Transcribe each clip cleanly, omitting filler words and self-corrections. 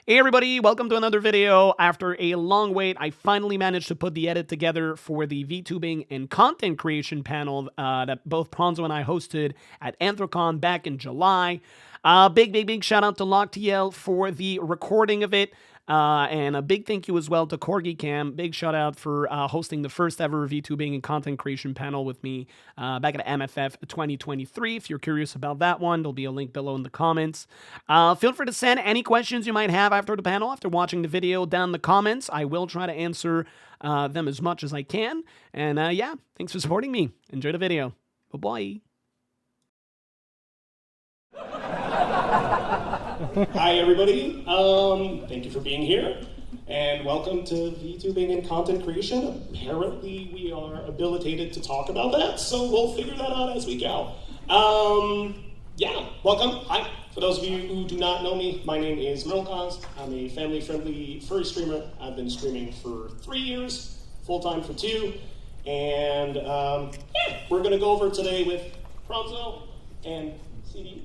Hey everybody, welcome to another video. After a long wait, I finally managed to put the edit together for the Vtubing and Content Creation panel that both Prawnzo and I hosted at Anthrocon back in July. Big shout out to LockTL for the recording of it. And a big thank you as well to Corgi Cam. Big shout out for hosting the first ever VTubing and Content Creation panel with me back at MFF 2023. If you're curious about that one, there'll be a link below in the comments. Feel free to send any questions you might have after the panel, after watching the video, down in the comments. I will try to answer them as much as I can. And yeah, thanks for supporting me. Enjoy the video. Bye-bye. Hi everybody, thank you for being here, and welcome to Vtubing and Content Creation. Apparently we are habilitated to talk about that, so we'll figure that out as we go. Yeah, welcome. Hi. For those of you who do not know me, my name is Anthrocon. I'm a family-friendly furry streamer. I've been streaming for 3 years, full-time for 2, and yeah, we're going to go over today with Prawnzo and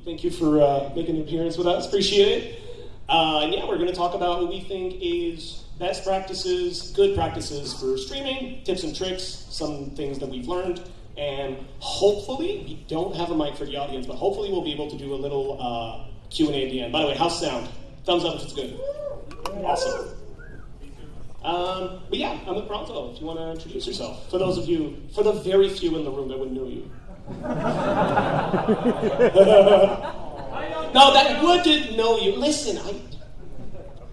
thank you for making an appearance with us. Appreciate it. And yeah, we're going to talk about what we think is best practices, good practices for streaming, tips and tricks, some things that we've learned, and hopefully, we don't have a mic for the audience, but hopefully we'll be able to do a little Q&A at the end. By the way, how's sound? Thumbs up if it's good. Awesome. But yeah, I'm with Prawnzo, if you want to introduce yourself. For those of you, for the very few in the room that wouldn't know you. No, that wouldn't know you. Listen, Okay,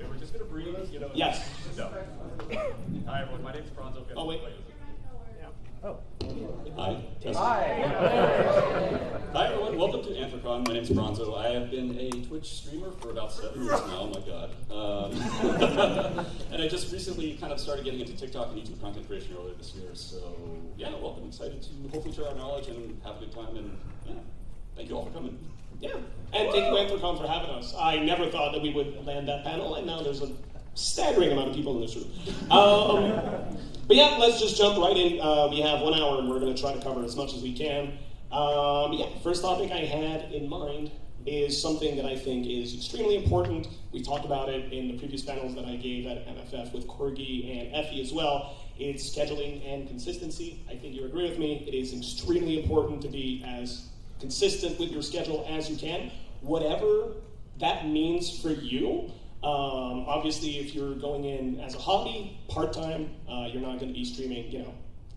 we're just gonna breathe. You know. Yes. So. Hi everyone. My name's Prawnzo. Oh wait. Oh. Hi. Hi. Hi everyone. Welcome to Anthrocon. My name's Prawnzo. I have been a Twitch streamer for about 7 years now. Oh my god. And I just recently kind of started getting into TikTok and YouTube content creation earlier this year. So yeah, welcome. Excited to hopefully share our knowledge and have a good time. And yeah, thank you all for coming. Yeah, and thank you, Anthrocon, for having us. I never thought that we would land that panel, and now there's a staggering amount of people in this room. But yeah, let's just jump right in. We have 1 hour, and we're going to try to cover as much as we can. Yeah, first topic I had in mind is something that I think is extremely important. We talked about it in the previous panels that I gave at MFF with Corgi and Effie as well. It's scheduling and consistency. I think you agree with me. It is extremely important to be as consistent with your schedule as you can, whatever that means for you. Obviously, if you're going in as a hobby, part-time, you're not going to be streaming,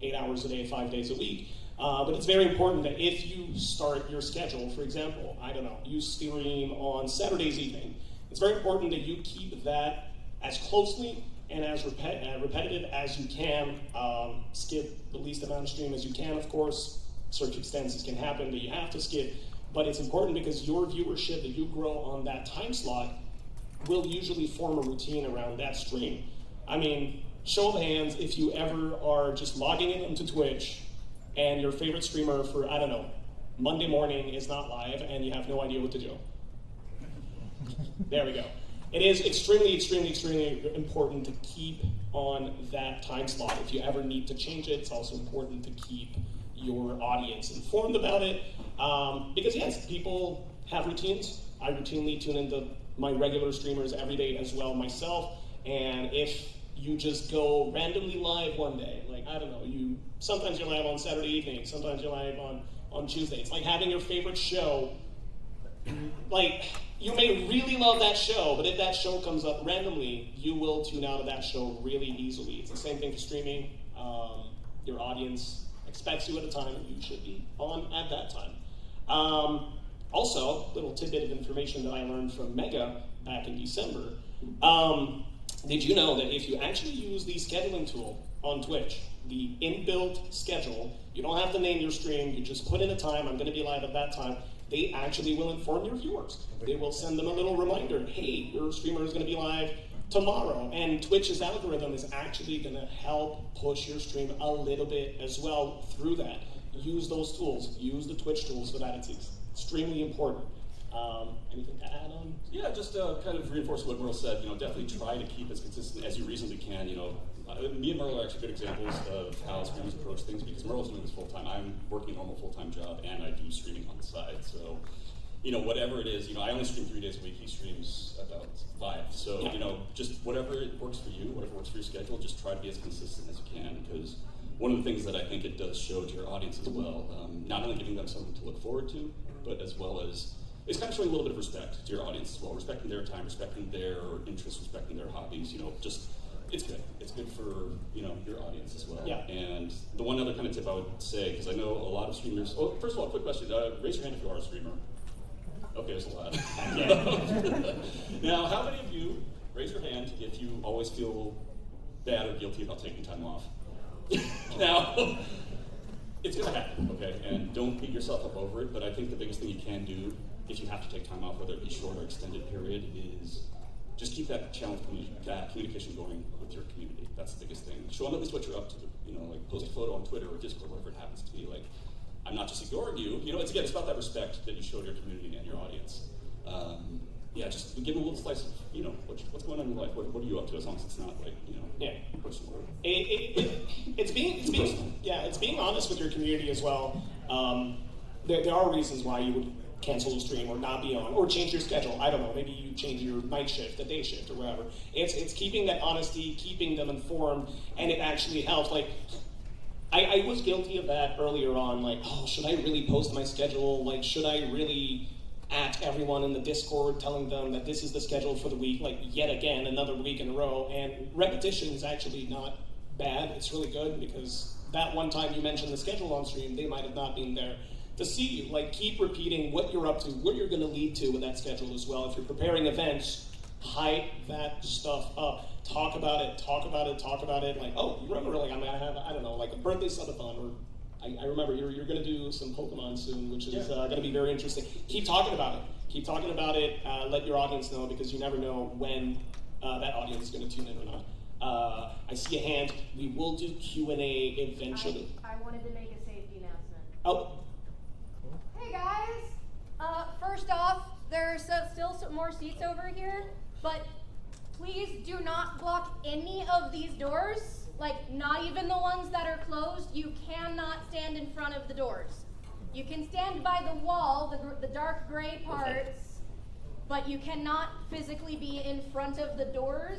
8 hours a day, 5 days a week. But it's very important that if you start your schedule, for example, I don't know, you stream on Saturdays evening, it's very important that you keep that as closely and as repetitive as you can. Skip the least amount of stream as you can, of course. Circumstances can happen that you have to skip, but it's important because your viewership that you grow on that time slot will usually form a routine around that stream. I mean, show of hands if you ever are just logging in into Twitch and your favorite streamer for, I don't know, Monday morning is not live and you have no idea what to do. There we go. It is extremely important to keep on that time slot. If you ever need to change it, it's also important to keep your audience informed about it. Because yes, people have routines. I routinely tune into my regular streamers every day as well myself. And if you just go randomly live one day, like, I don't know, sometimes you're live on Saturday evening, sometimes you're live on Tuesday. It's like having your favorite show. Like, you may really love that show, but if that show comes up randomly, you will tune out of that show really easily. It's the same thing for streaming. Your audience expects you at a time, you should be on at that time. Also, little tidbit of information that I learned from Mega back in December. Did you know that if you actually use the scheduling tool on Twitch, the inbuilt schedule, you don't have to name your stream, you just put in a time, I'm going to be live at that time, they actually will inform your viewers. They will send them a little reminder, hey, your streamer is going to be live tomorrow, and Twitch's algorithm is actually going to help push your stream a little bit as well through that. Use those tools. Use the Twitch tools for that. It's extremely important. Anything to add on? Yeah, just kind of reinforce what Merle said. Definitely try to keep as consistent as you reasonably can. Me and Merle are actually good examples of how streamers approach things because Merle's doing this full time. I'm working a normal full time job, and I do streaming on the side. So, whatever it is, I only stream 3 days a week. He streams about 5. So, just whatever works for you, whatever works for your schedule, just try to be as consistent as you can, because one of the things that I think it does show to your audience as well, not only giving them something to look forward to, but as well as it's kind of showing a little bit of respect to your audience as well, respecting their time, respecting their interests, respecting their hobbies. Just it's good. It's good for your audience as well. Yeah. And the one other kind of tip I would say, because I know a lot of streamers. Oh, first of all, quick question. Raise your hand if you are a streamer. Okay, there's a lot. Now, how many of you raise your hand if you always feel bad or guilty about taking time off? Now, it's going to happen, okay? And don't beat yourself up over it, but I think the biggest thing you can do if you have to take time off, whether it be short or extended period, is just keep that channel of communication going with your community. That's the biggest thing. Show them at least what you're up to. Like post a photo on Twitter or Discord, whatever it happens to be. Like, I'm not just ignoring you. It's about that respect that you show to your community and your audience. Just give them a little slice of, what's going on in your life. What are you up to? As long as it's not like, personal. It's being honest with your community as well. There are reasons why you would cancel a stream or not be on, or change your schedule. I don't know, maybe you change your night shift, the day shift, or whatever. It's keeping that honesty, keeping them informed, and it actually helps. Like, I was guilty of that earlier on, like, oh, should I really post my schedule? Like, should I really at everyone in the Discord telling them that this is the schedule for the week, like yet again, another week in a row? And repetition is actually not bad. It's really good, because that one time you mentioned the schedule on stream, they might have not been there to see you. Like, keep repeating what you're up to, what you're going to lead to with that schedule as well. If you're preparing events, hype that stuff up. Talk about it. Like, oh, you remember, like, I'm going to have, I don't know, like a birthday subathon, or I remember you're going to do some Pokemon soon, which is going to be very interesting. Keep talking about it. Let your audience know, because you never know when that audience is going to tune in or not. I see a hand. We will do Q&A eventually. I wanted to make a safety announcement. Oh. Hey guys, first off, there's still some more seats over here, but please do not block any of these doors, like not even the ones that are closed. You cannot stand in front of the doors. You can stand by the wall, the dark gray parts, but you cannot physically be in front of the doors.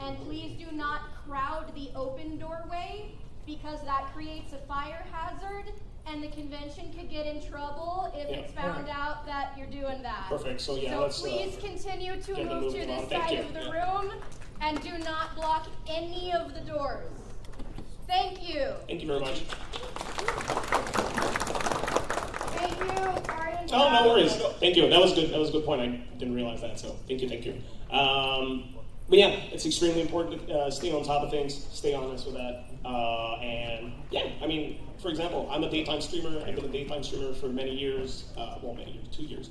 And please do not crowd the open doorway, because that creates a fire hazard, and the convention could get in trouble if it's found out that you're doing that. Perfect. So let's please continue to move to this side of the room, and do not block any of the doors. Thank you. Thank you very much. Thank you. Sorry to Oh, no worries. Thank you. That was good. That was a good point. I didn't realize that. So thank you. But yeah, it's extremely important to stay on top of things, stay honest with that. And yeah, I mean, for example, I'm a daytime streamer. I've been a daytime streamer for many years, 2 years.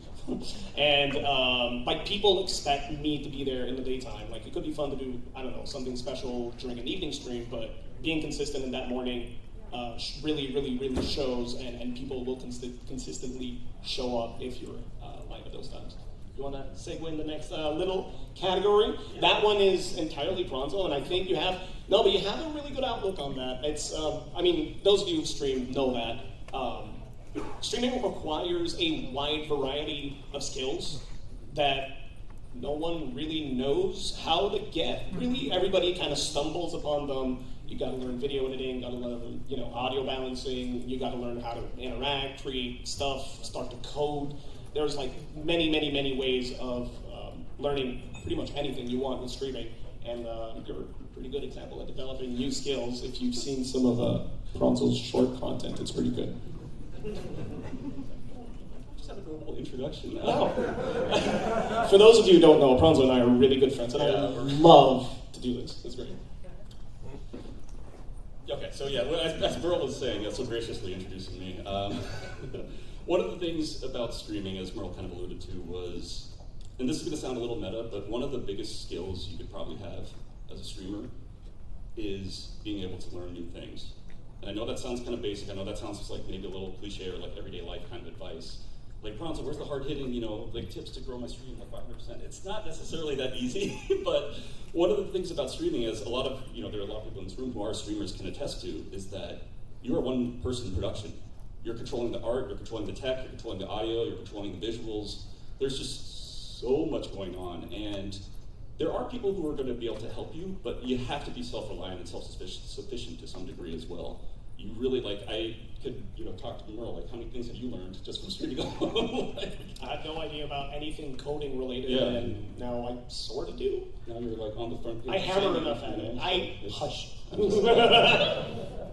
And like, people expect me to be there in the daytime. Like, it could be fun to do, I don't know, something special during an evening stream, but being consistent in that morning really shows, and people will consistently show up if you're live at those times. You want to segue in the next little category? Yeah. That one is entirely Prawnzo, and I think you have a really good outlook on that. It's, I mean, those of you who stream know that. Streaming requires a wide variety of skills that no one really knows how to get. Really, everybody kind of stumbles upon them. You got to learn video editing, you got to learn, audio balancing, you got to learn how to interact, create stuff, start to code. There's like many ways of learning pretty much anything you want with streaming, and you're a pretty good example at developing new skills. If you've seen some of Prawnzo's short content, it's pretty good. Just have a little introduction now. Wow. For those of you who don't know, Prawnzo and I are really good friends, and I love to do this. It's great. Okay, so yeah, as Merle was saying, so graciously introducing me. One of the things about streaming, as Merle kind of alluded to, was, and this is going to sound a little meta, but one of the biggest skills you could probably have as a streamer is being able to learn new things. And I know that sounds kind of basic. I know that sounds just like maybe a little cliche or like everyday life kind of advice. Like, Prawnzo, where's the hard-hitting, like tips to grow my stream like 500%? It's not necessarily that easy, but one of the things about streaming is there are a lot of people in this room who are streamers can attest to, is that you are one-person production. You're controlling the art, you're controlling the tech, you're controlling the audio, you're controlling the visuals. There's just so much going on, and there are people who are going to be able to help you, but you have to be self-reliant and self-sufficient to some degree as well. You really, like, I could, talk to Merle, like, how many things have you learned just from streaming alone? I had no idea about anything coding related, and now I sort of do. Now you're like on the front page. I hammer enough at it. Hush.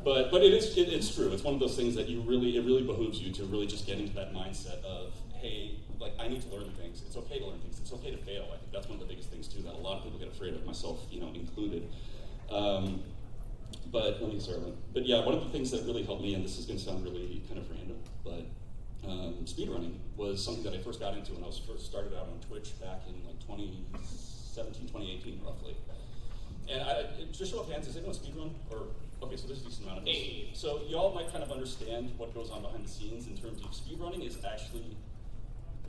But it's true. It's one of those things that it really behooves you to really just get into that mindset of, hey, like, I need to learn things. It's okay to learn things. It's okay to fail. I think that's one of the biggest things too that a lot of people get afraid of, myself, included. But let me start. But yeah, one of the things that really helped me, and this is going to sound really kind of random, but speedrunning was something that I first got into when I was first started out on Twitch back in like 2017, 2018, roughly. And just show of hands, is anyone speedrun? Or okay, so there's a decent amount of us. So y'all might kind of understand what goes on behind the scenes in terms of speedrunning is actually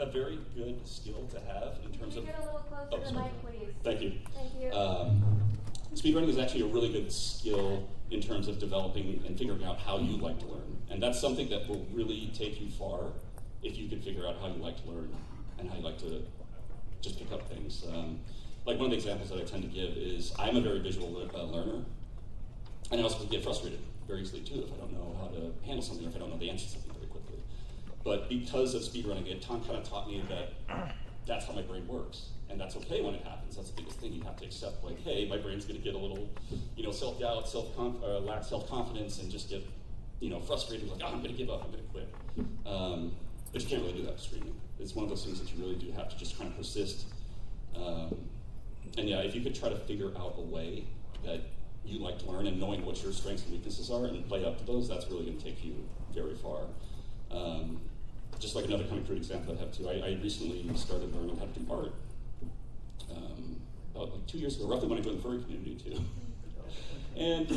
a very good skill to have in terms of. Can you get a little closer to the mic, please? Thank you. Thank you. Speedrunning is actually a really good skill in terms of developing and figuring out how you like to learn. And that's something that will really take you far if you can figure out how you like to learn and how you like to just pick up things. Like one of the examples that I tend to give is I'm a very visual learner, and I also get frustrated very easily too if I don't know how to handle something or if I don't know the answer to something very quickly. But because of speedrunning, it kind of taught me that that's how my brain works. And that's okay when it happens. That's the biggest thing. You have to accept, like, hey, my brain's going to get a little, self-doubt, lack self-confidence, and just get, frustrated. Like, I'm going to give up. I'm going to quit. But you can't really do that with streaming. It's one of those things that you really do have to just kind of persist. And yeah, if you could try to figure out a way that you like to learn and knowing what your strengths and weaknesses are and play up to those, that's really going to take you very far. Just like another kind of crude example I have too. I recently started learning how to do art. About like 2 years ago, roughly when I joined the furry community too. And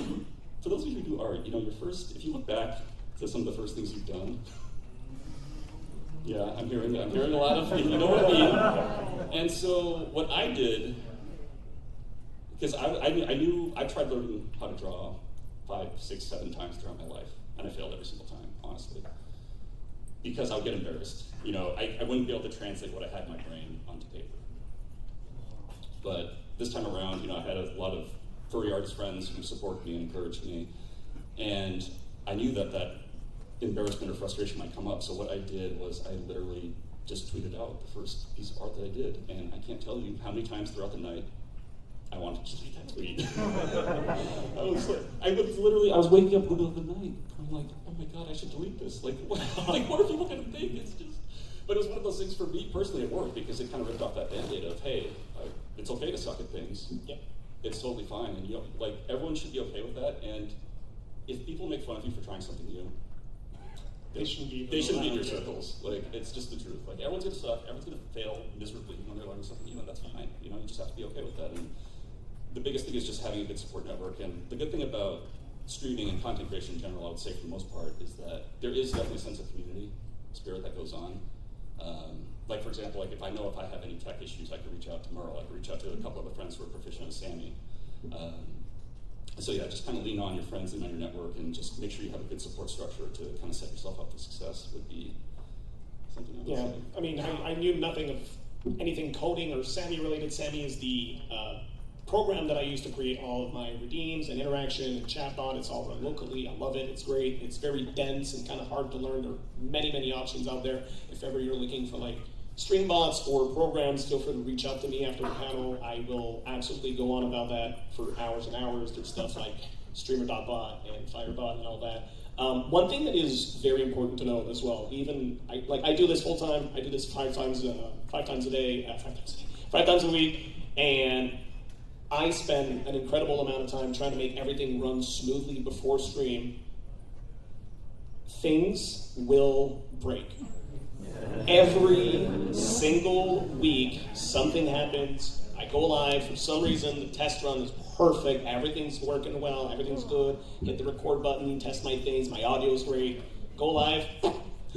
for those of you who do art, if you look back to some of the first things you've done, yeah, I'm hearing a lot of, you know what I mean? And so what I did, because I tried learning how to draw 5, 6, 7 times throughout my life, and I failed every single time, honestly. Because I would get embarrassed. I wouldn't be able to translate what I had in my brain onto paper. But this time around, I had a lot of furry artist friends who supported me and encouraged me. And I knew that embarrassment or frustration might come up. So what I did was I literally just tweeted out the first piece of art that I did. And I can't tell you how many times throughout the night I wanted to delete that tweet. I was waking up in the middle of the night. I'm like, oh my God, I should delete this. Like, what are people going to think? But it was one of those things for me personally at work because it kind of ripped off that Band-Aid of, hey, it's okay to suck at things. Yep. It's totally fine. And everyone should be okay with that. And if people make fun of you for trying something new, they shouldn't be in your circles. Like, it's just the truth. Like, everyone's going to suck. Everyone's going to fail miserably when they're learning something new, and that's fine. You just have to be okay with that. And the biggest thing is just having a good support network. And the good thing about streaming and content creation in general, I would say for the most part, is that there is definitely a sense of community spirit that goes on. Like, for example, like if I have any tech issues, I could reach out to Merle. I could reach out to a couple other friends who are proficient with Sammy. So yeah, just kind of lean on your friends and on your network and just make sure you have a good support structure to kind of set yourself up for success would be something I would say. I mean, I knew nothing of anything coding or Sammy related. Sammy is the program that I use to create all of my redeems and interaction and chatbot. It's all run locally. I love it. It's great. It's very dense and kind of hard to learn. There are many, many options out there. If ever you're looking for like stream bots or programs, feel free to reach out to me after the panel. I will absolutely go on about that for hours and hours. There's stuff like streamer.bot and firebot and all that. One thing that is very important to know as well, I do this full time. I do this 5 times a week, and I spend an incredible amount of time trying to make everything run smoothly before stream. Things will break. Every single week, something happens. I go live. For some reason, the test run is perfect. Everything's working well. Everything's good. Hit the record button, test my things. My audio is great. Go live.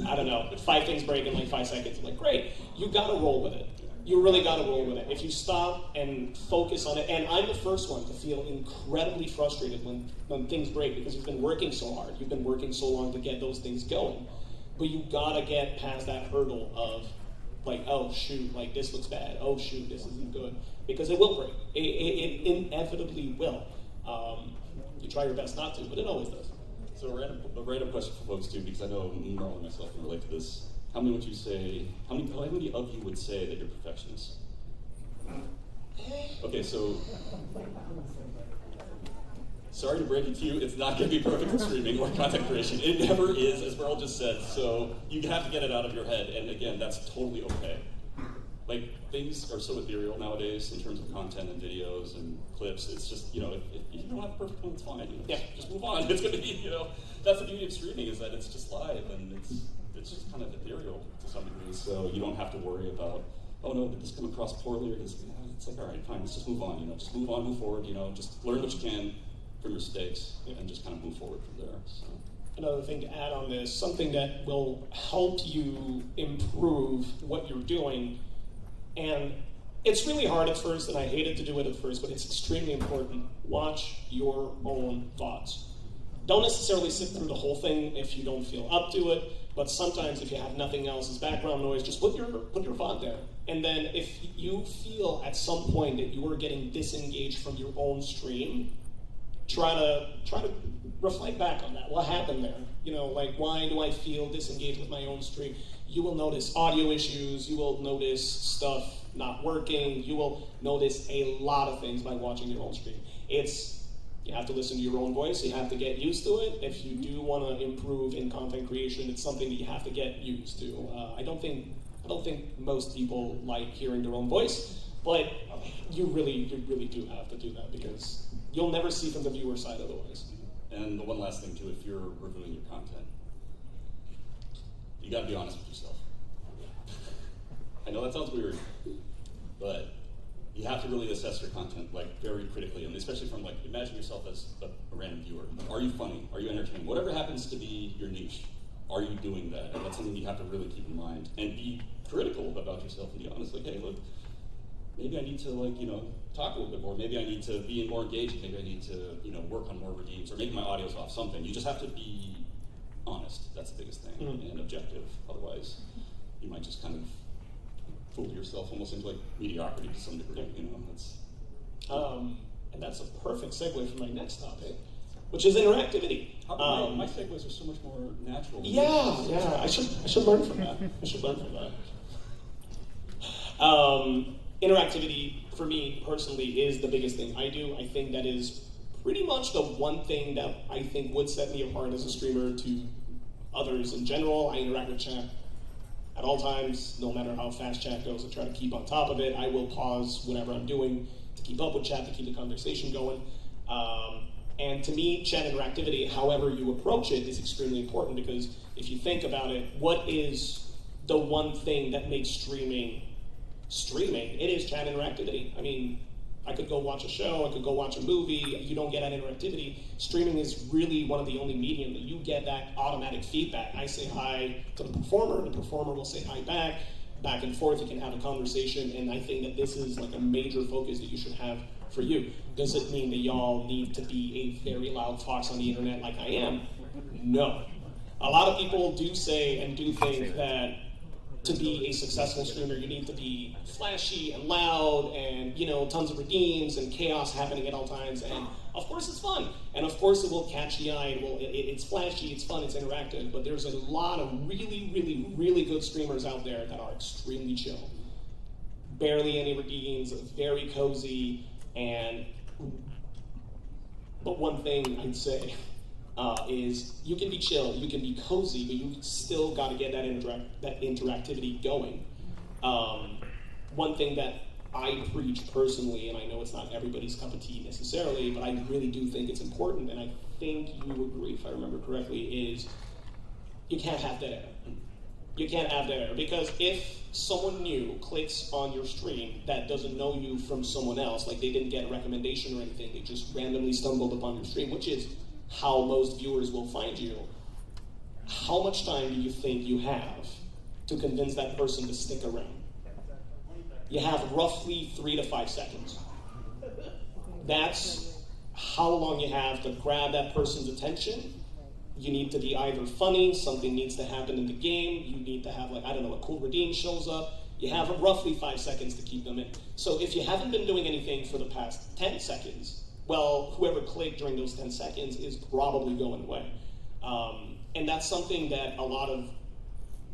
I don't know. 5 things break in like 5 seconds. I'm like, great. You got to roll with it. You really got to roll with it. If you stop and focus on it, and I'm the first one to feel incredibly frustrated when things break because you've been working so hard. You've been working so long to get those things going. But you got to get past that hurdle of like, oh shoot, like this looks bad. Oh shoot, this isn't good. Because it will break. It inevitably will. You try your best not to, but it always does. So a random question for folks too, because I know Merle and myself can relate to this. How many of you would say that you're perfectionists? Okay, so sorry to break it to you, it's not going to be perfect in streaming or content creation. It never is, as Merle just said. So you have to get it out of your head, and again, that's totally okay. Like, things are so ethereal nowadays in terms of content and videos and clips. It's just, if you don't have a perfect one, it's fine. Just move on. It's going to be, that's the beauty of streaming, is that it's just live, and it's just kind of ethereal to some degree. So you don't have to worry about, oh no, did this come across poorly? Or it's like, all right, fine, let's just move on. Just move on, move forward. Just learn what you can from your mistakes and just kind of move forward from there. So. Another thing to add on this, something that will help you improve what you're doing. And it's really hard at first, and I hated to do it at first, but it's extremely important. Watch your own VODs. Don't necessarily sit through the whole thing if you don't feel up to it, but sometimes if you have nothing else as background noise, just put your VOD there. And then if you feel at some point that you are getting disengaged from your own stream, try to reflect back on that. What happened there? Why do I feel disengaged with my own stream? You will notice audio issues, you will notice stuff not working, you will notice a lot of things by watching your own stream. You have to listen to your own voice, you have to get used to it. If you do want to improve in content creation, it's something that you have to get used to. I don't think most people like hearing their own voice, but you really do have to do that, because you'll never see from the viewer side otherwise. And the one last thing too, if you're reviewing your content, you gotta be honest with yourself. I know that sounds weird, but you have to really assess your content very critically, and especially from imagine yourself as a random viewer. Are you funny? Are you entertaining? Whatever happens to be your niche, are you doing that? And that's something you have to really keep in mind and be critical about yourself and be honest. Hey, look, maybe I need to talk a little bit more. Maybe I need to be more engaging. Maybe I need to work on more redeems, or maybe my audio's off. Something. You just have to be honest. That's the biggest thing, and objective. Otherwise, you might just kind of fool yourself almost into mediocrity to some degree. And that's a perfect segue for my next topic, which is interactivity. My segues are so much more natural. Yeah. I should learn from that. Interactivity, for me personally, is the biggest thing I do. I think that is pretty much the one thing that I think would set me apart as a streamer to others in general. I interact with chat at all times, no matter how fast chat goes. I try to keep on top of it. I will pause whatever I'm doing to keep up with chat, to keep the conversation going. And to me, chat interactivity, however you approach it, is extremely important, because if you think about it, what is the one thing that makes streaming? It is chat interactivity. I mean, I could go watch a show, I could go watch a movie, you don't get that interactivity. Streaming is really one of the only medium that you get that automatic feedback. I say hi to the performer will say hi back and forth, you can have a conversation, and I think that this is a major focus that you should have for you. Does it mean that y'all need to be a very loud fox on the internet like I am? No. A lot of people do say and do think that to be a successful streamer, you need to be flashy and loud and, tons of redeems and chaos happening at all times. And of course it's fun. And of course it will catch the eye. It's flashy, it's fun, it's interactive. But there's a lot of really, really, really good streamers out there that are extremely chill. Barely any redeems, very cozy. But one thing I'd say is you can be chill, you can be cozy, but you still got to get that interactivity going. One thing that I preach personally, and I know it's not everybody's cup of tea necessarily, but I really do think it's important, and I think you agree, if I remember correctly, is you can't have dead air. You can't have dead air, because if someone new clicks on your stream that doesn't know you from someone else, they didn't get a recommendation or anything, they just randomly stumbled upon your stream, which is how most viewers will find you, how much time do you think you have to convince that person to stick around? You have roughly 3 to 5 seconds. That's how long you have to grab that person's attention. You need to be either funny, something needs to happen in the game, you need to have a cool redeem shows up, You have roughly 5 seconds to keep them in. So if you haven't been doing anything for the past 10 seconds, well, whoever clicked during those 10 seconds is probably going away. And that's something that a lot of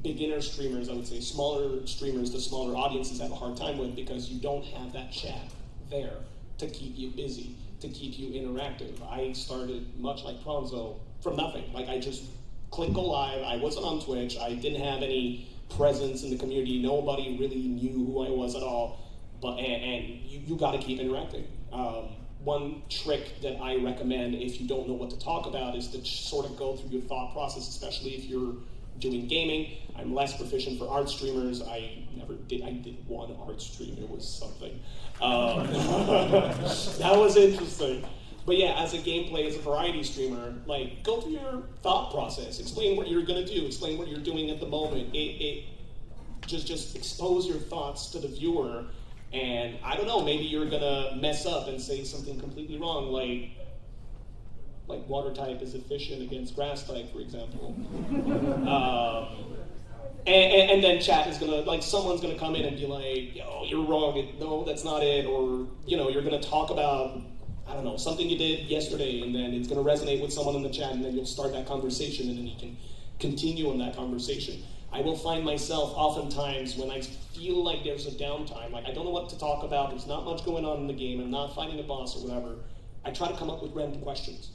beginner streamers, I would say, smaller streamers, the smaller audiences have a hard time with, because you don't have that chat there to keep you busy, to keep you interactive. I started much like Prawnzo from nothing. Like, I just clicked go live. I wasn't on Twitch. I didn't have any presence in the community. Nobody really knew who I was at all. But and you got to keep interacting. One trick that I recommend if you don't know what to talk about is to sort of go through your thought process, especially if you're doing gaming. I'm less proficient for art streamers. I did one art stream. It was something. That was interesting. But yeah, as a gameplay, as a variety streamer, like, go through your thought process. Explain what you're gonna do. Explain what you're doing at the moment. Just expose your thoughts to the viewer. And I don't know, maybe you're gonna mess up and say something completely wrong, like water type is efficient against grass type, for example. And then chat is gonna, like, someone's gonna come in and be like, yo, you're wrong, no, that's not it, or, you know, you're gonna talk about, I don't know, something you did yesterday, and then it's gonna resonate with someone in the chat, and then you'll start that conversation, and then you can continue on that conversation. I will find myself oftentimes when I feel like there's a downtime, like I don't know what to talk about, there's not much going on in the game, I'm not fighting a boss or whatever, I try to come up with random questions.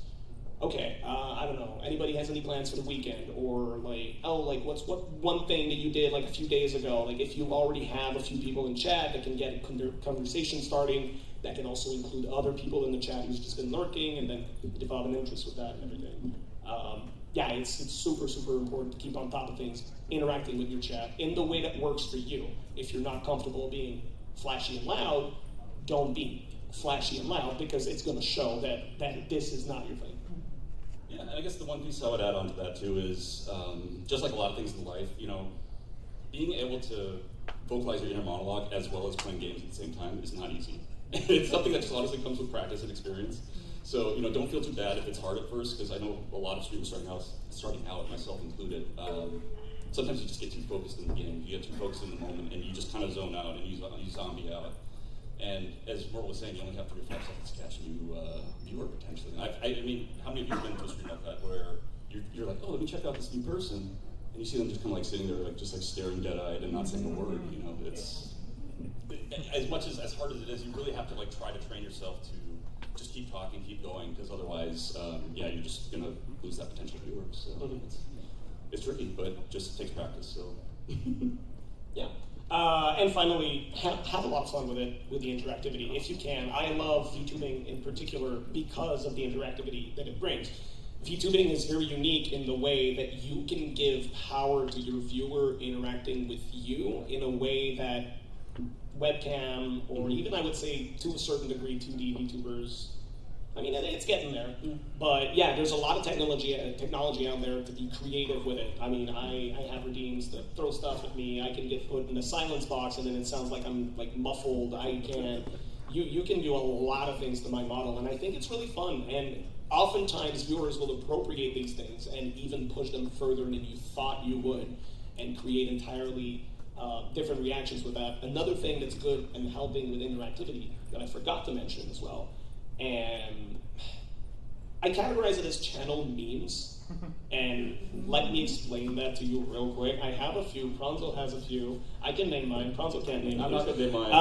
Okay, I don't know, anybody has any plans for the weekend? Or like, oh, like what one thing that you did like a few days ago? Like, if you already have a few people in chat that can get a conversation starting, that can also include other people in the chat who's just been lurking, and then develop an interest with that and everything. Yeah, it's super, super important to keep on top of things, interacting with your chat in the way that works for you. If you're not comfortable being flashy and loud, don't be flashy and loud, because it's going to show that this is not your thing. Yeah, and I guess the one piece I would add on to that too is, just like a lot of things in life, you know, being able to vocalize your inner monologue as well as playing games at the same time is not easy. It's something that just honestly comes with practice and experience. So, you know, don't feel too bad if it's hard at first, because I know a lot of streamers starting out, myself included, sometimes you just get too focused in the game, you get too focused in the moment, and you just kind of zone out and you zombie out. And as Merle was saying, you only have 3 or 5 seconds to catch a new viewer potentially. I mean, how many of you have been to a stream like that where you're like, oh, let me check out this new person, and you see them just kind of like sitting there, like just like staring dead-eyed and not saying a word. You know, it's as hard as it is, you really have to like try to train yourself to just keep talking, keep going, because otherwise, yeah, you're just gonna lose that potential viewer. So it's tricky, but just takes practice. So yeah. And finally, have a lot of fun with it, with the interactivity, if you can. I love VTubing in particular because of the interactivity that it brings. VTubing is very unique in the way that you can give power to your viewer interacting with you in a way that webcam, or even I would say to a certain degree 2D VTubers, I mean, it's getting there. But yeah, there's a lot of technology out there to be creative with it. I mean, I have redeems that throw stuff at me. I can get put in a silence box and then it sounds like I'm like muffled. You can do a lot of things to my model, and I think it's really fun. And oftentimes viewers will appropriate these things and even push them further than you thought you would, and create entirely different reactions with that. Another thing that's good and helping with interactivity that I forgot to mention as well, and I categorize it as channel memes, and let me explain that to you real quick. I have a few, Prawnzo has a few. I can name mine, Prawnzo can't name I'm his. not gonna name mine.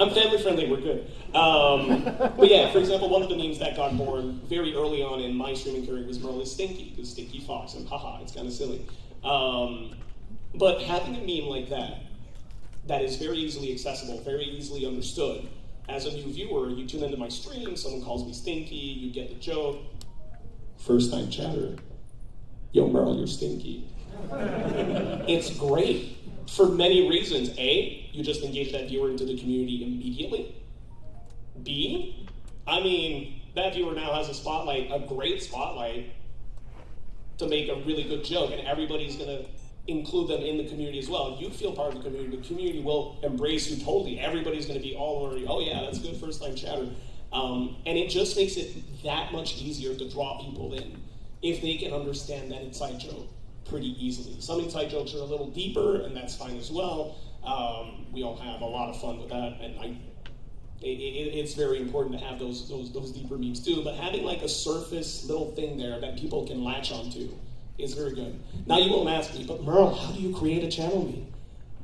I'm family friendly, we're good. But yeah, for example, one of the memes that got born very early on in my streaming career was Merle is Stinky, because Stinky Fox, and haha, it's kind of silly. But having a meme like that is very easily accessible, very easily understood. As a new viewer, you tune into my stream, someone calls me Stinky, you get the joke. First time chatter, yo Merle, you're Stinky. It's great for many reasons. A, you just engage that viewer into the community immediately. B, I mean, that viewer now has a spotlight, a great spotlight, to make a really good joke, and everybody's gonna include them in the community as well. You feel part of the community will embrace you totally. Everybody's gonna be all over you, oh yeah, that's good first time chatter. And it just makes it that much easier to draw people in if they can understand that inside joke. pretty easily. Some inside jokes are a little deeper, and that's fine as well. We all have a lot of fun with that, and it's very important to have those deeper memes too. But having like a surface little thing there that people can latch onto is very good. Now you won't ask me, but Merle, how do you create a channel meme?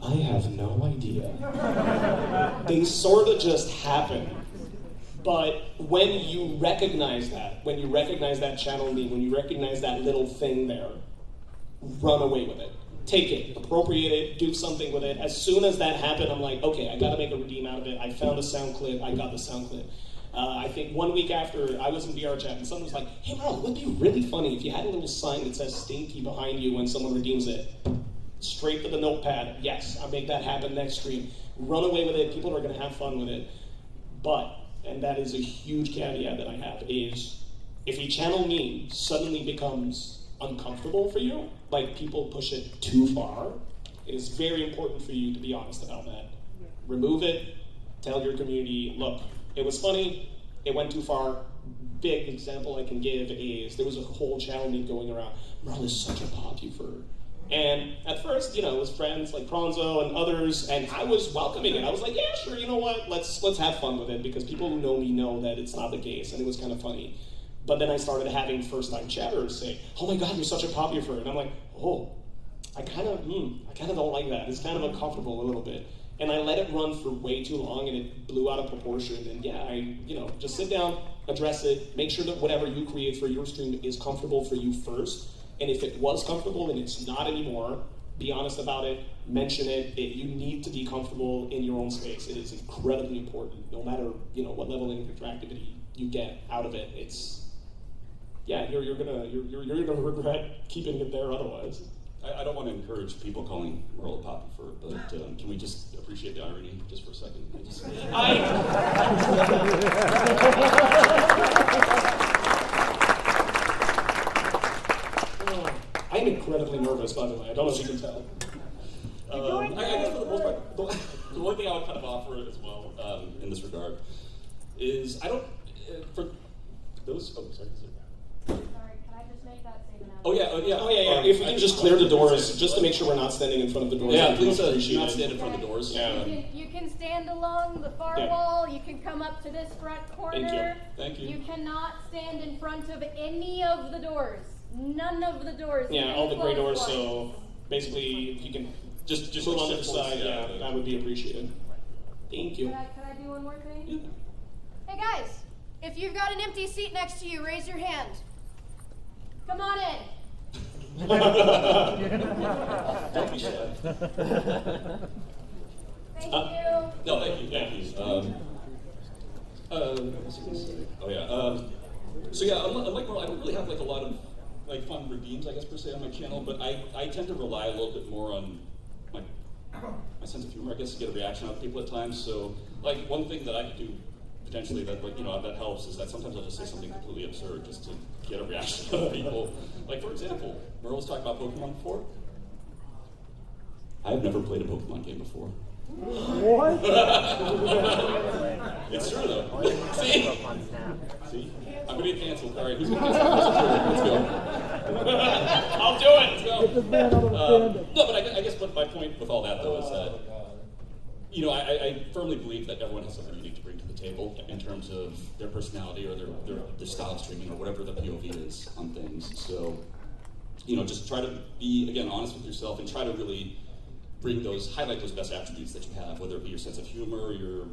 I have no idea. They sort of just happen. But when you recognize that channel meme, when you recognize that little thing there, run away with it. Take it, appropriate it, do something with it. As soon as that happened, I'm like, okay, I gotta make a redeem out of it. I found a sound clip, I got the sound clip. I think 1 week after, I was in VR chat, and someone was like, hey Merle, it would be really funny if you had a little sign that says Stinky behind you when someone redeems it. Straight to the notepad. Yes, I'll make that happen next stream. Run away with it. People are going to have fun with it. But, and that is a huge caveat that I have, is if a channel meme suddenly becomes uncomfortable for you, like people push it too far, it is very important for you to be honest about that. Remove it. Tell your community, look, it was funny. It went too far. Big example I can give is there was a whole channel meme going around. Merle is such a popular. And at first, it was friends like Prawnzo and others, and I was welcoming it. I was like, yeah, sure, you know what? Let's have fun with it, because people who know me know that it's not the case, and it was kind of funny. But then I started having first-time chatters say, oh my God, you're such a popular, and I'm like, oh, I kind of don't like that. It's kind of uncomfortable a little bit. And I let it run for way too long, and it blew out of proportion. And yeah, just sit down, address it, make sure that whatever you create for your stream is comfortable for you first. And if it was comfortable and it's not anymore, be honest about it, mention it. You need to be comfortable in your own space. It is incredibly important, no matter what level of interactivity you get out of it. You're gonna regret keeping it there otherwise. I don't want to encourage people calling Merle a poppy fur, but can we just appreciate the irony just for a second? I'm incredibly nervous, by the way. I don't know if you can tell. I guess for the most part, the one thing I would kind of offer as well in this regard is for those. Oh, sorry. Sorry, can I just make that statement out? Oh yeah. If we can just clear the doors, just to make sure we're not standing in front of the doors. Yeah, please not stand in front of the doors. Yeah. You can stand along the far wall. You can come up to this front corner. Thank you. You cannot stand in front of any of the doors. None of the doors. Yeah, all the gray doors. So basically, if you can just move on to the side, that would be appreciated. Thank you. Can I do one more thing? Yeah. Hey guys, if you've got an empty seat next to you, raise your hand. Come on in. Don't be shy. Thank you. No, thank you. Thank you. So yeah, unlike Merle, I don't really have a lot of fun redeems, I guess, per se on my channel, but I tend to rely a little bit more on my sense of humor, I guess, to get a reaction out of people at times. So one thing that I could do potentially that helps is that sometimes I'll just say something completely absurd just to get a reaction out of people. For example, Merle was talking about Pokemon before. I have never played a Pokemon game before. What? It's true though. See? I'm gonna get canceled. All right, who's gonna cancel? Let's go. I'll do it. Let's go. Get this man out of fandom. No, but I guess my point with all that though is that I firmly believe that everyone has something unique to bring to the table in terms of their personality or their style of streaming or whatever the POV is on things. So just try to be again honest with yourself and try to really highlight those best attributes that you have, whether it be your sense of humor, your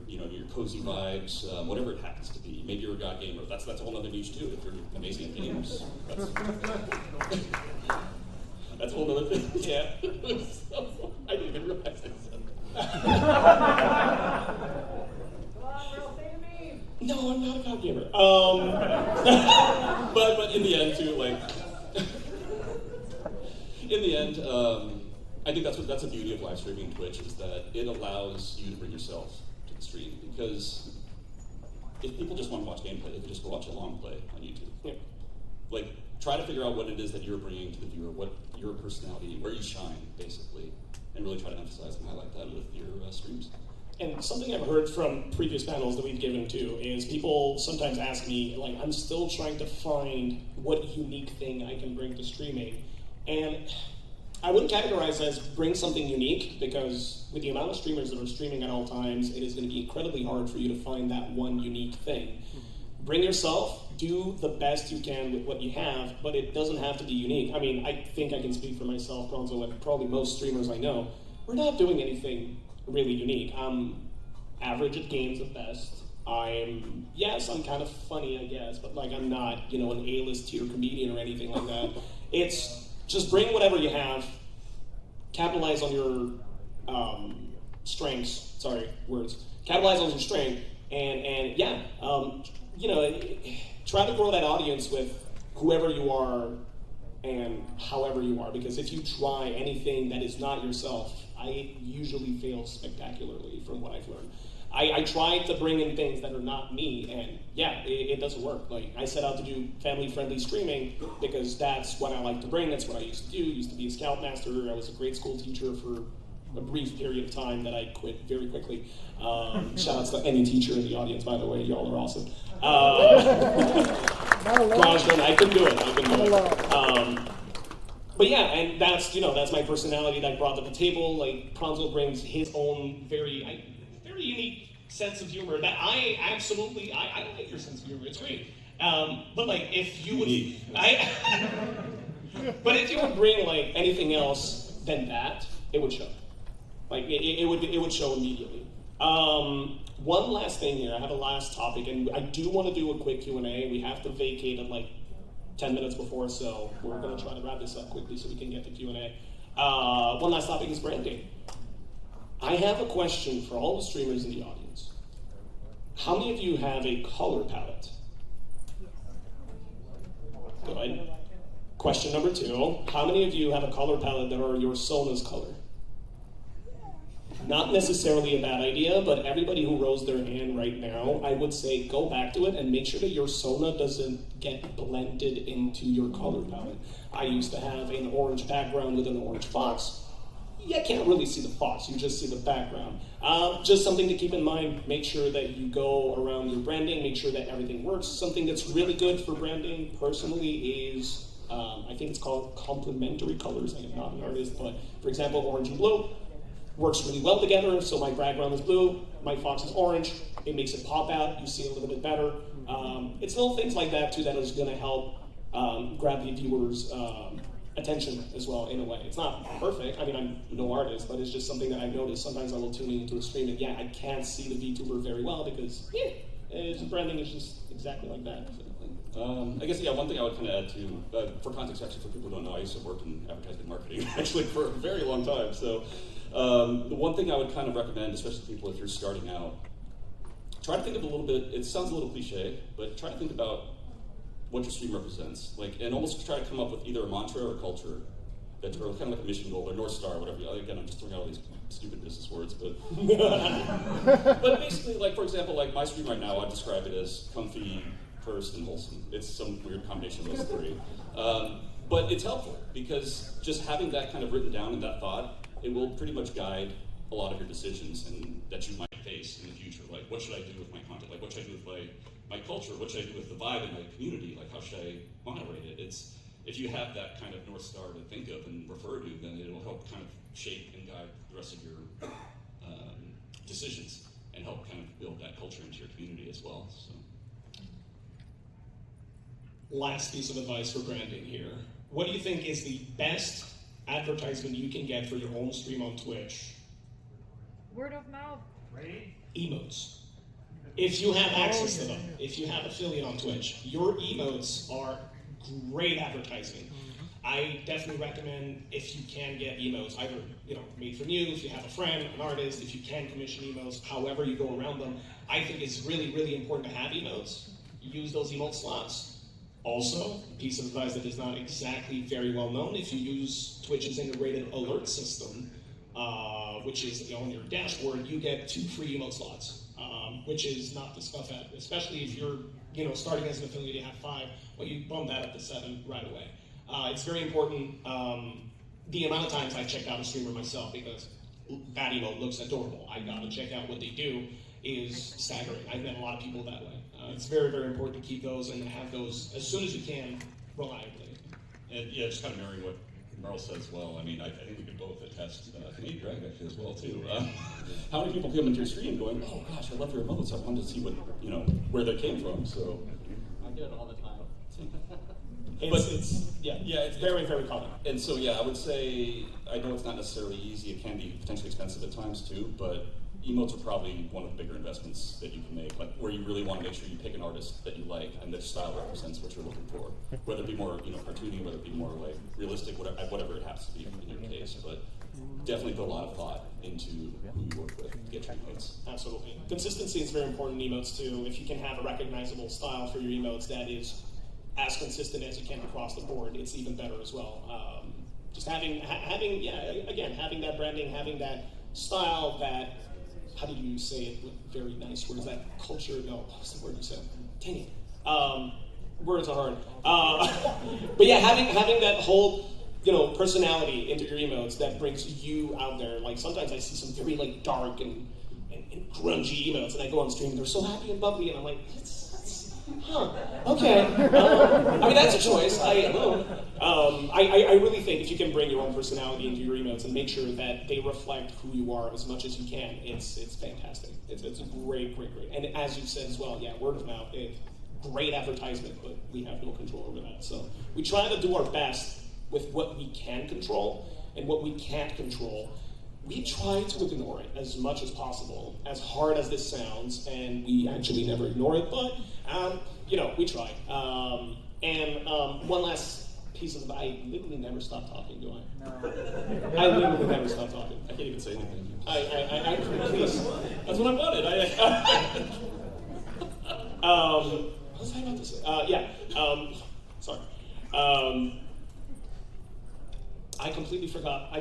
cozy vibes, whatever it happens to be. Maybe you're a god gamer. That's a whole other niche too. If you're amazing at games, that's a whole other thing. Yeah. So, I didn't even realize I said that. Come on, Merle, say to me. No, I'm not a god gamer. But in the end too, in the end, I think that's the beauty of live streaming Twitch is that it allows you to bring yourself to the stream, because if people just want to watch gameplay, they can just go watch a long play on YouTube. Yeah. Try to figure out what it is that you're bringing to the viewer, what your personality, where you shine, basically, and really try to emphasize and highlight that with your streams. And something I've heard from previous panels that we've given to is people sometimes ask me, I'm still trying to find what unique thing I can bring to streaming. And I wouldn't categorize as bring something unique, because with the amount of streamers that are streaming at all times, it is going to be incredibly hard for you to find that one unique thing. Bring yourself, do the best you can with what you have, but it doesn't have to be unique. I mean, I think I can speak for myself, Prawnzo, and probably most streamers I know. We're not doing anything really unique. I'm average at games at best. I'm kind of funny, I guess, but like I'm not, an A-list tier comedian or anything like that. It's just bring whatever you have, capitalize on your strengths. Capitalize on your strength, and try to grow that audience with whoever you are and however you are. Because if you try anything that is not yourself, I usually fail spectacularly from what I've learned. I tried to bring in things that are not me, and it doesn't work. Like, I set out to do family-friendly streaming because that's what I like to bring. That's what I used to do. I used to be a scoutmaster. I was a grade school teacher for a brief period of time that I quit very quickly. Shout out to any teacher in the audience, by the way. Y'all are awesome. Gosh, I couldn't do it. But yeah, and that's my personality that I brought to the table. Like, Prawnzo brings his own very unique sense of humor that I like your sense of humor. It's great. But like, if you would, but if you would bring like anything else than that, it would show. Like it would show immediately. One last thing here. I have a last topic, and I do want to do a quick Q&A. We have to vacate at like 10 minutes before, so we're going to try to wrap this up quickly so we can get to Q&A. One last topic is branding. I have a question for all the streamers in the audience. How many of you have a color palette? Good. Question number 2. How many of you have a color palette that are your Sona's color? Not necessarily a bad idea, but everybody who rose their hand right now, I would say go back to it and make sure that your Sona doesn't get blended into your color palette. I used to have an orange background with an orange fox. You can't really see the fox, you just see the background. Just something to keep in mind. Make sure that you go around your branding, make sure that everything works. Something that's really good for branding personally is, I think it's called complementary colors. I am not an artist, but for example, orange and blue works really well together. So my background is blue, my fox is orange. It makes it pop out, you see a little bit better. It's little things like that too that is gonna help grab the viewer's attention as well, in a way. It's not perfect. I mean, I'm no artist, but it's just something that I've noticed. Sometimes I will tune into a stream and I can't see the VTuber very well because branding is just exactly like that. I guess, one thing I would kind of add to, for context, actually, for people who don't know, I used to work in advertising marketing, actually, for a very long time. So the one thing I would kind of recommend, especially people if you're starting out, try to think of a little bit, it sounds a little cliche, but try to think about what your stream represents, and almost try to come up with either a mantra or a culture, or kind of like a mission goal or North Star, whatever. Again, I'm just throwing out all these stupid business words, but but basically, like for example, like my stream right now, I describe it as comfy, first, and wholesome. It's some weird combination of those three, but it's helpful because just having that kind of written down in that thought, it will pretty much guide a lot of your decisions and that you might face in the future. Like, what should I do with my content? Like, what should I do with my culture? What should I do with the vibe in my community? Like, how should I moderate it? It's, if you have that kind of North Star to think of and refer to, then it will help kind of shape and guide the rest of your decisions and help kind of build that culture into your community as well. So. Last piece of advice for branding here. What do you think is the best advertisement you can get for your own stream on Twitch? Word of mouth. Emotes. If you have access to them, if you have affiliate on Twitch, your emotes are great advertising. I definitely recommend, if you can get emotes, either made from you, if you have a friend, an artist, if you can commission emotes, however you go around them. I think it's really, really important to have emotes. Use those emote slots. Also, a piece of advice that is not exactly very well known, if you use Twitch's integrated alert system, which is on your dashboard, you get 2 free emote slots, which is not to scoff at, especially if you're starting as an affiliate, you have 5, well, you bump that up to 7 right away. It's very important. The amount of times I've checked out a streamer myself because that emote looks adorable, I gotta check out what they do, is staggering. I've met a lot of people that way. It's very, very important to keep those and have those as soon as you can, reliably. And just kind of mirroring what Merle says, well, I mean, I think we could both attest, maybe Greg actually as well too. How many people come into your stream going, oh gosh, I love your emotes, I wanted to see what, where they came from, so. I do it all the time. Yeah, it's very, very common. And so, yeah, I would say, I know it's not necessarily easy, it can be potentially expensive at times too, but emotes are probably one of the bigger investments that you can make, like where you really want to make sure you pick an artist that you like and their style represents what you're looking for. Whether it be more, cartoony, whether it be more like realistic, whatever it happens to be in your case. But definitely put a lot of thought into who you work with to get your emotes. Absolutely. Consistency is very important in emotes too. If you can have a recognizable style for your emotes that is as consistent as you can across the board, it's even better as well. Just having that branding, having that style, that, how did you say it with very nice words, that culture, no, what's the word you said? Dang it. Words are hard. But yeah, having that whole, personality into your emotes that brings you out there. Like sometimes I see some very like dark and grungy emotes and I go on stream and they're so happy and bubbly and I'm like, okay. I mean, that's a choice. I really think if you can bring your own personality into your emotes and make sure that they reflect who you are as much as you can, it's fantastic. It's a great. And as you said as well, yeah, word of mouth, great advertisement, but we have no control over that. So we try to do our best with what we can control, and what we can't control, we try to ignore it as much as possible, as hard as this sounds, and we actually never ignore it, but, we try. One last piece of, I literally never stop talking, do I? No. I literally never stop talking. I can't even say anything. I please. That's what I wanted. What was I about to say? Sorry. I completely forgot.